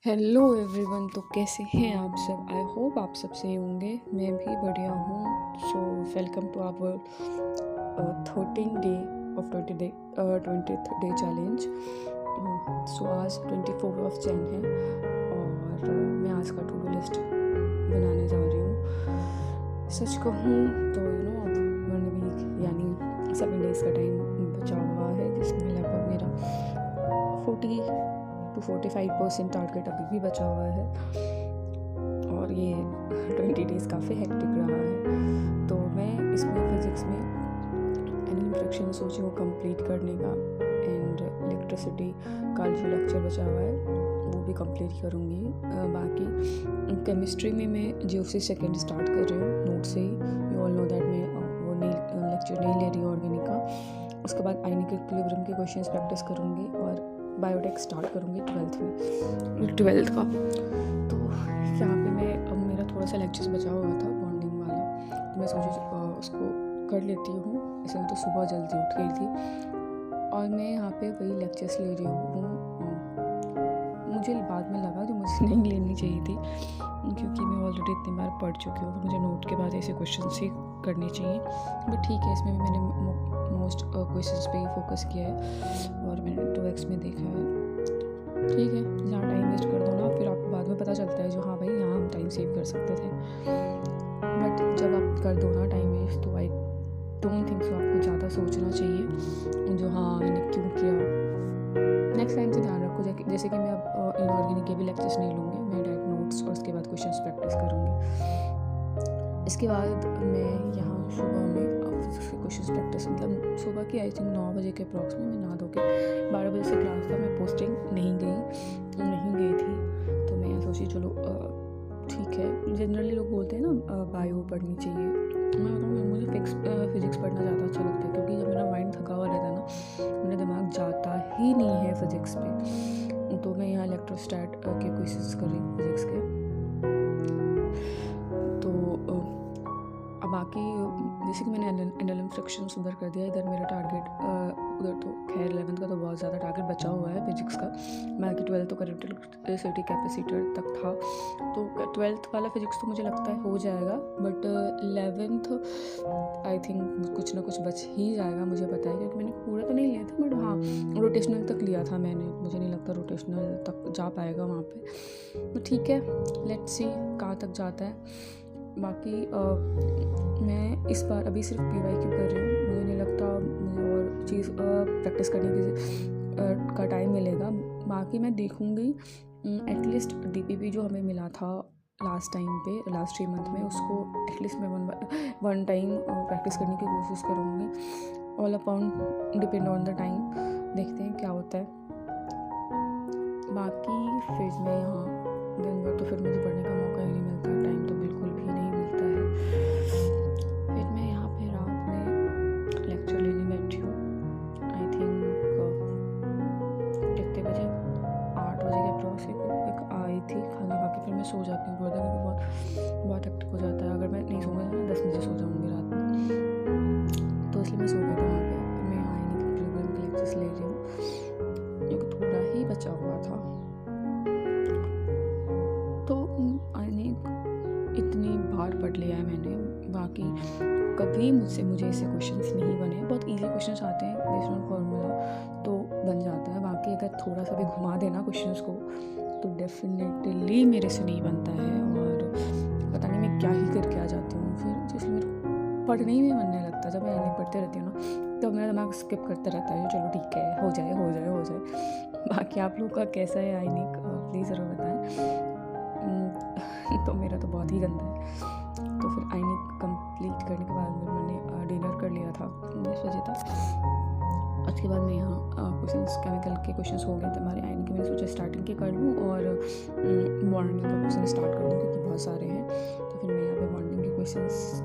Hello everyone. तो कैसे हैं आप सब? आई होप आप सब सही होंगे। मैं भी बढ़िया हूँ। So welcome to our 13 day of 20th day challenge. So आज 24 जैन है और मैं आज का टू डू लिस्ट बनाने जा रही हूँ। सच कहूँ तो अब 1 वीक यानी 7 डेज़ का टाइम बचा हुआ है, जिसमें लगभग मेरा 40-45% टारगेट अभी भी बचा हुआ है और ये 20 डेज़ काफ़ी हेक्टिक रहा है। तो मैं इसमें फिज़िक्स में एनिमल फ्रैक्शन सोची वो कंप्लीट करने का, एंड इलेक्ट्रिसिटी का जो लेक्चर बचा हुआ है वो भी कंप्लीट करूँगी। बाकी केमिस्ट्री में मैं जियोफिजिक्स सेकेंड स्टार्ट कर रही हूँ नोट से ही। यू ऑल नो दैट मैं वो लेक्चर नहीं ले रही हूँ ऑर्गेनिक का। उसके बाद आयनिक इक्विलिब्रियम के क्वेश्चंस प्रैक्टिस करूँगी और बायोटेक स्टार्ट करूँगी 12th का। तो यहाँ पे मैं अब मेरा थोड़ा सा लेक्चर्स बचा हुआ था बॉन्डिंग वाला, तो मैं सोची उसको कर लेती हूँ। इसमें तो सुबह जल्दी उठ गई थी और मैं यहाँ पे वही लेक्चर्स ले रही हूँ। मुझे बाद में लगा जो मुझे नहीं लेनी चाहिए थी, क्योंकि मैं ऑलरेडी इतनी बार पढ़ चुकी हूँ। मुझे नोट के बाद ऐसे क्वेश्चन ही करने चाहिए, बट ठीक है, इसमें भी मैंने मोस्ट क्वेश्चंस पे ही फोकस किया है और मैंने 2x में देखा है। ठीक है, जहाँ टाइम वेस्ट कर दो ना, फिर आपको बाद में पता चलता है जो हाँ भाई यहाँ हम टाइम सेव कर सकते थे। बट जब आप कर दो ना टाइम वेस्ट, तो आई डोंट थिंक सो आपको ज़्यादा सोचना चाहिए जो हाँ मैंने क्यों किया। नेक्स्ट टाइम से ध्यान रखो, जैसे कि मैं अब इनऑर्गेनिक के भी लेक्चर्स नहीं लूँगी, मैं डायरेक्ट नोट्स और उसके बाद क्वेश्चंस प्रैक्टिस करूँगी। इसके बाद मैं यहाँ सुबह में फिजिक्स के क्वेश्चंस प्रैक्टिस, मतलब सुबह की आई थिंक 9 बजे के अप्रॉक्स में मैं नहा धो के 12 बजे से क्लास था, मैं पोस्टिंग नहीं गई थी। तो मैं यहाँ सोची चलो ठीक है। जनरली लोग बोलते हैं ना बायो पढ़नी चाहिए, मैं बताऊँ मुझे फिजिक्स पढ़ना ज़्यादा अच्छा लगता है, क्योंकि जब मेरा माइंड थका हुआ रहता है ना, मेरा दिमाग जाता ही नहीं है फिजिक्स पे। तो मैं यहाँ इलेक्ट्रोस्टैट के क्वेश्चंस कर रही हूँ फिजिक्स के। तो अब बाकी जैसे कि मैंने एनालिम फ्रैक्शंस उधर कर दिया, इधर मेरा टारगेट उधर तो खैर 11th का तो बहुत ज़्यादा टारगेट बचा हुआ है फिजिक्स का। बाकी 12th तो करंट इलेक्ट्रिसिटी कैपेसिटर तक था, तो 12th वाला फिजिक्स तो मुझे लगता है हो जाएगा, बट 11th आई थिंक कुछ ना कुछ बच ही जाएगा, मुझे पता है, क्योंकि मैंने पूरा तो नहीं लिया था, बट हाँ रोटेशनल तक लिया था मैंने। मुझे नहीं लगता रोटेशनल तक जा पाएगा वहाँ पे, तो ठीक है, लेट्स सी कहाँ तक जाता है। बाकी मैं इस बार अभी सिर्फ PYQ कर रही हूँ, मुझे नहीं लगता मुझे और चीज़ प्रैक्टिस करने की का टाइम मिलेगा। बाकी मैं देखूँगी एटलीस्ट DPP जो हमें मिला था लास्ट टाइम पे, लास्ट 3 मंथ में, उसको एटलीस्ट मैं वन टाइम प्रैक्टिस करने की कोशिश करूँगी। All upon depend on the time, देखते हैं क्या होता है। बाकी फिर मैं यहाँ दिन भर तो फिर मुझे पढ़ने का मौका ही नहीं मिलता, टाइम तो बिल्कुल भी नहीं मिलता है। फिर मैं यहाँ पे रात में लेक्चर लेने बैठी हूँ, आई थिंक कितने बजे 8 बजे के अप्रॉक्स आई थी। खाना खा के फिर मैं सो जाती हूँ, क्योंकि बहुत हेक्टिक हो जाता है। अगर मैं नहीं सोऊंगी तो 10 बजे सो जाऊँगी रात में, तो इसलिए मैं सो गई थी वहाँ पे। फिर मैं आयनिक इक्विलिब्रियम के लेक्चर्स ले रही हूँ, जो कि थोड़ा ही बचा हुआ था। तो इतनी बार पढ़ लिया है मैंने। बाकी कभी मुझे ऐसे क्वेश्चंस नहीं बने, बहुत इजी क्वेश्चंस आते हैं बेस्ड ऑन फॉर्मूला, तो बन जाता है। बाकी अगर थोड़ा सा भी घुमा देना क्वेश्चंस को, तो डेफिनेटली मेरे से नहीं बनता है और पता नहीं मैं क्या ही करके आ जाती हूँ। फिर जैसे मेरे पढ़ने ही में मन नहीं लगता, जब मैं नहीं पढ़ते रहती हूँ ना, तो मेरा दिमाग स्किप करता रहता है, चलो ठीक है, हो जाए। बाकी आप लोगों का कैसा है आयनिक, प्लीज़ ज़रूर बताएं। तो मेरा तो बहुत ही गंदा है। तो फिर आयनिक कंप्लीट करने के बाद मैंने डिनर कर लिया था 10 बजे तक। उसके बाद मैं यहाँ क्वेश्चंस केमिकल के क्वेश्चंस हो गए थे हमारे आयनिक के, मैंने सोचा स्टार्टिंग के कर लूँ और बॉन्डिंग का क्वेश्चन स्टार्ट कर दूँ, क्योंकि बहुत सारे हैं। तो फिर मैं यहाँ पे बॉन्डिंग के क्वेश्चंस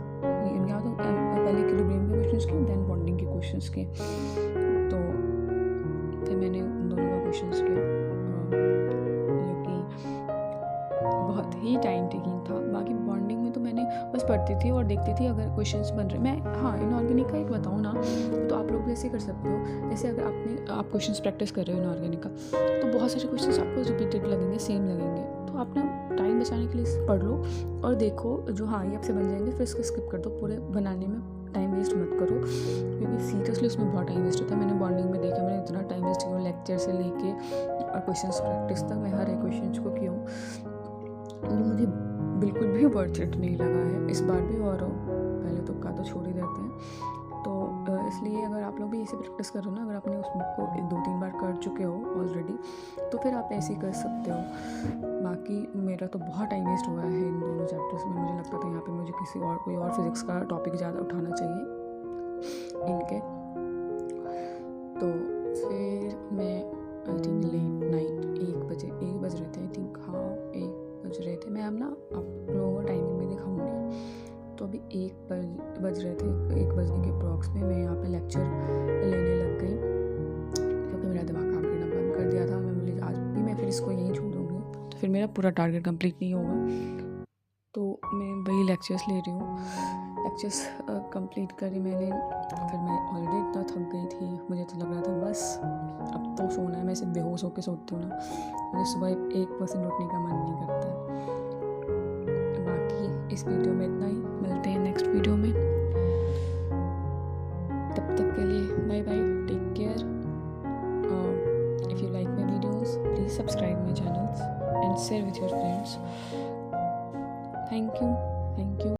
यहाँ तो पहले इक्विलिब्रियम के क्वेश्चंस किए, देन बॉन्डिंग के क्वेश्चंस किए। तो फिर मैंने उन दोनों का क्वेश्चंस किया, बहुत ही टाइम टेकिंग था। बाकी बॉन्डिंग में तो मैंने बस क्वेश्चंस पढ़ती थी और देखती थी अगर क्वेश्चंस बन रहे। मैं हाँ इनऑर्गेनिक का एक बताऊँ ना, तो आप लोग भी ऐसे कर सकते हो। जैसे अगर आप क्वेश्चंस प्रैक्टिस कर रहे हो इनऑर्गेनिक का, तो बहुत सारे क्वेश्चंस आपको रिपीटेड लगेंगे, सेम लगेंगे, तो आप ना टाइम बचाने के लिए पढ़ लो और देखो जो हाँ ये आपसे बन जाएंगे, फिर इसको स्किप कर दो। पूरे बनाने में टाइम वेस्ट मत करो, क्योंकि सीरियसली उसमें बहुत टाइम वेस्ट होता है। मैंने बॉन्डिंग में देखा, मैंने इतना टाइम वेस्ट किया लेक्चर से लेके और क्वेश्चंस प्रैक्टिस तक। मैं हर एक क्वेश्चन को किया हूँ, मुझे बिल्कुल भी वर्थ इट नहीं लगा है इस बार भी, और पहले तो का तो छोड़ ही देते हैं। तो इसलिए अगर आप लोग भी ऐसे प्रैक्टिस करो ना, अगर आपने उस बुक को 2-3 बार कर चुके हो ऑलरेडी, तो फिर आप ऐसे ही कर सकते हो। बाकी मेरा तो बहुत टाइम वेस्ट हुआ है इन दोनों चैप्टर्स में। मुझे लगता था यहाँ पे मुझे कोई और फिज़िक्स का टॉपिक ज़्यादा उठाना चाहिए इनके। तो फिर मैं आई थिंक लेट नाइट 1 बज रहे थे, आई थिंक, हाँ 1 बज रहे थे। मैं अब ना आप लोगों को टाइमिंग में दिखाऊंगी। तो अभी 1 बज रहे थे, 1 बजने के अप्रॉक्स में मैं यहाँ पे लेक्चर लेने लग गई, क्योंकि मेरा दिमाग काम करना बंद कर दिया था। मैं बोली आज भी मैं फिर इसको यहीं छोड़ दूँगी, तो फिर मेरा पूरा टारगेट कंप्लीट नहीं होगा। तो मैं वही लेक्चर्स ले रही हूँ। लेक्चर्स कंप्लीट करी मैंने, फिर मैं ऑलरेडी इतना थक गई थी, मुझे तो लग रहा था बस अब तो सोना है। मैं सिर्फ बेहोश होकर सोती हूँ ना, मुझे सुबह 1% उठने का मन नहीं करता है। बाकी इस वीडियो में इतना ही, मिलते हैं नेक्स्ट वीडियो में। तब तक के लिए bye bye, take care. If you like my videos please subscribe my channels and share with your friends. Thank you.